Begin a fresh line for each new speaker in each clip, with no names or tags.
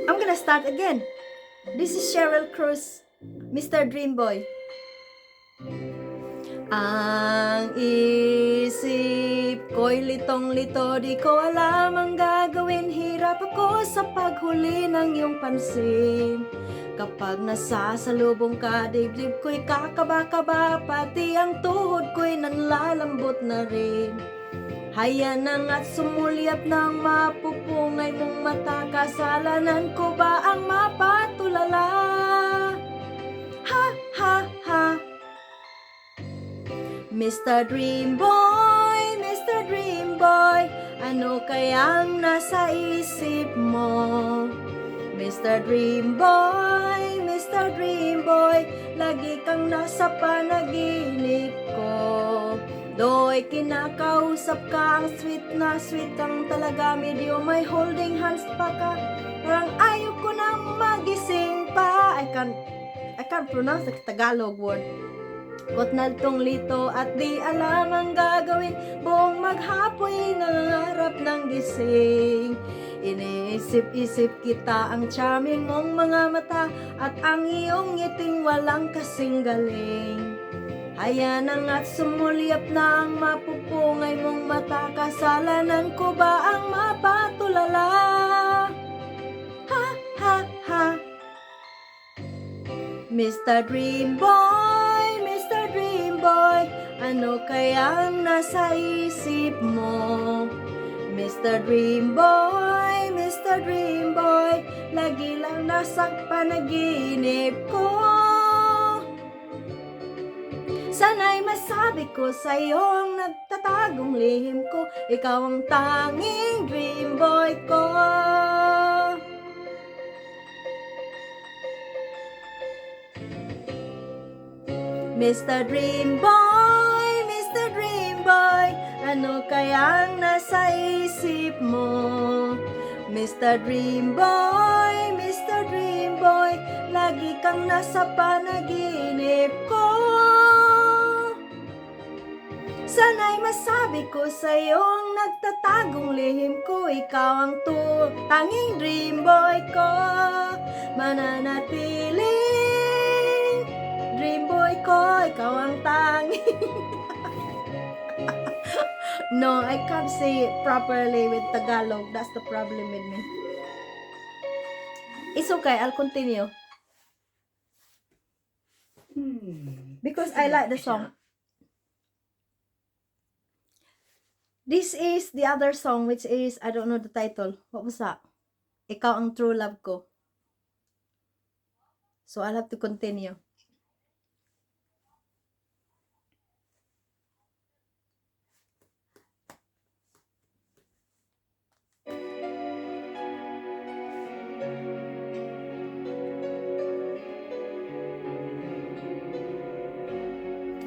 I'm gonna start again. This is Cheryl Cruz, Mr. Dreamboy. Ang isip ko'y litong-lito, di ko alam ang gagawin. Hirap ako sa paghuli ng iyong pansin. Kapag nasasalubong ka, dibdib ko'y kakaba-kaba, pati ang tuhod ko'y nanlalambot na rin. Hayanang at sumulyap ng mapupungay mong mata, kasalanan ko ba ang mapatulala? Ha, ha, ha. Mr. Dreamboy, Mr. Dreamboy, ano kayang nasa isip mo? Mr. Dreamboy, Mr. Dreamboy, lagi kang nasa panaginip ko. Do'y kinakausap ka, ang sweet na sweet kang talaga, medyo may holding hands pa ka. Parang ayaw ko nang magising pa. I can't pronounce the Tagalog word. Kot naltong lito at di alam ang gagawin, buong maghapoy nangarap ng gising. Iniisip-isip kita, ang charming mong mga mata, at ang iyong ngiting walang kasing galing. Hayanang at sumulyap na ang mapupungay mong mata, kasalanan ko ba ang mapatulala? Ha, ha, ha. Mr. Dreamboy, Mr. Dreamboy, ano kayang nasa isip mo? Mr. Dreamboy, Mr. Dreamboy, lagi lang nasa panaginip ko. Sana'y masabi ko sa'yo ang nagtatagong lihim ko, ikaw ang tanging dream boy ko. Mr. Dreamboy, Mr. Dreamboy, ano kayang nasa isip mo? Mr. Dreamboy, Mr. Dreamboy, lagi kang nasa panaginip ko. Sana'y masabi ko sa'yo ang nagtatagong lihim ko, ikaw ang tanging dream boy ko. Mananatiling dream boy ko, ikaw ang tanging. No, I can't say it properly with Tagalog. That's the problem with me. It's okay, I'll continue. Because I like the song. This is the other song, which is, I don't know the title. What was that? Ikaw ang true love ko. So I'll have to continue.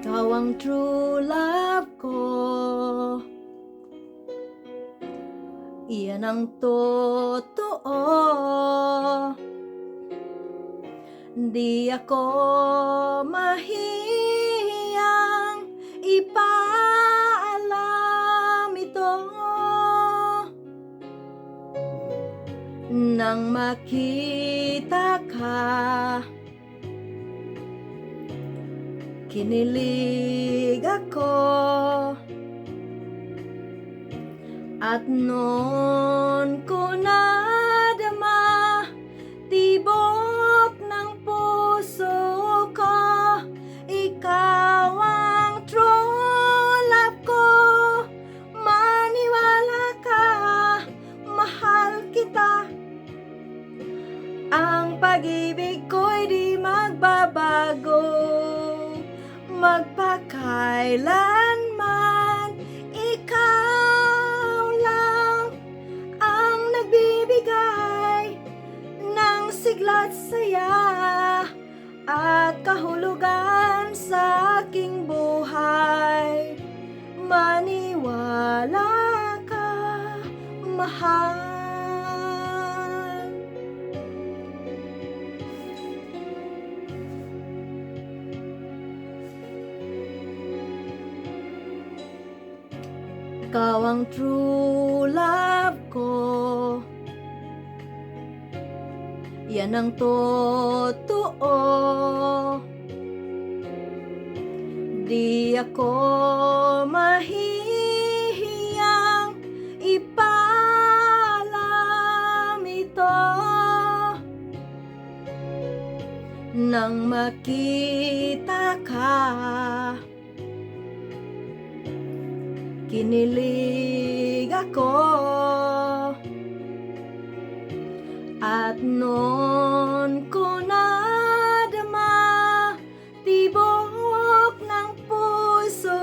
Ikaw ang true love ko. Iyan ang totoo. Di ako mahihiyang ipaalam ito. Nang makita ka, kinilig ako. At noon ko nadama, tibok ng puso ko, ikaw ang true love ko. Maniwala ka, mahal kita. Ang pag-ibig ko'y di magbabago, magpakailanman. Ikaw lang ang nagbibigay ng sigla't saya at kahulugan sa aking buhay. Maniwala ka, mahal. Ikaw ang true love ko. yan ang totoo. Di ako mahihiyang ipaalam ito nang makita ka. Kinilig ako at noon ko nadama tibok ng puso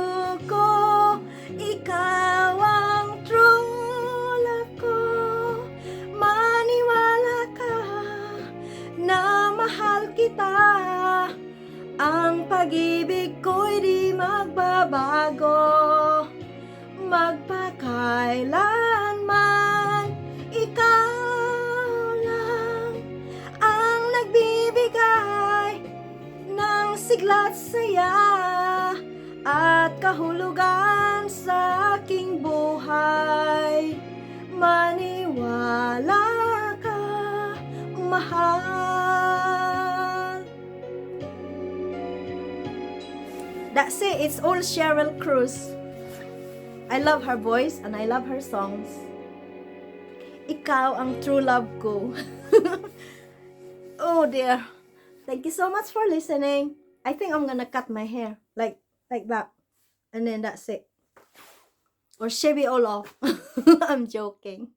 ko, ikaw ang true love ko. Maniwala ka na mahal kita, ang pag-ibig ko'y di magbabago. Magpakailanman, ikaw lang ang nagbibigay ng sigla't saya at kahulugan sa aking buhay. Maniwala ka, mahal. That's it. It's all Cheryl Cruz. I love her voice and I love her songs. Ikaw ang true love ko. Oh dear. Thank you so much for listening. I think I'm gonna cut my hair like that. And then that's it. Or shave it all off. I'm joking.